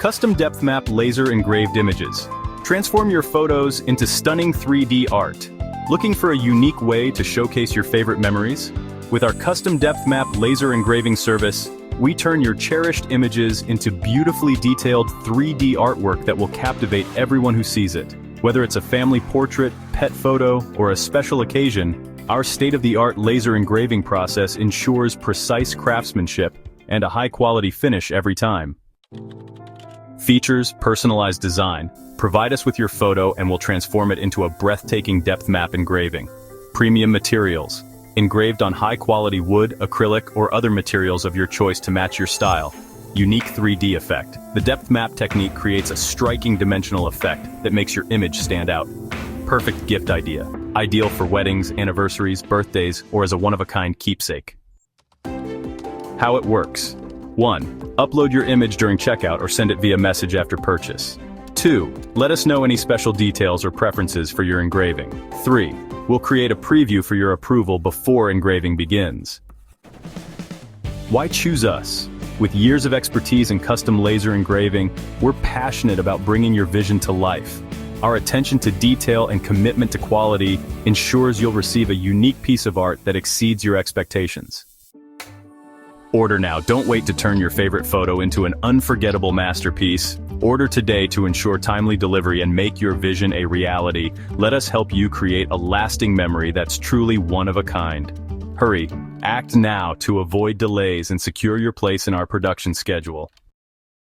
Custom depth map laser engraved images. Transform your photos into stunning 3D art. Looking for a unique way to showcase your favorite memories? With our custom depth map laser engraving service, we turn your cherished images into beautifully detailed 3D artwork that will captivate everyone who sees it. Whether it's a family portrait, pet photo, or a special occasion, our state-of-the-art laser engraving process ensures precise craftsmanship and a high-quality finish every time. Features, personalized design. Provide us with your photo and we'll transform it into a breathtaking depth map engraving. Premium materials. Engraved on high-quality wood, acrylic, or other materials of your choice to match your style. Unique 3D effect. The depth map technique creates a striking dimensional effect that makes your image stand out. Perfect gift idea. Ideal for weddings, anniversaries, birthdays, or as a one-of-a-kind keepsake. How it works. 1. Upload your image during checkout or send it via message after purchase. 2. Let us know any special details or preferences for your engraving. 3. We'll create a preview for your approval before engraving begins. Why choose us? With years of expertise in custom laser engraving, we're passionate about bringing your vision to life. Our attention to detail and commitment to quality ensures you'll receive a unique piece of art that exceeds your expectations. Order now. Don't wait to turn your favorite photo into an unforgettable masterpiece. Order today to ensure timely delivery and make your vision a reality. Let us help you create a lasting memory that's truly one of a kind. Hurry, act now to avoid delays and secure your place in our production schedule.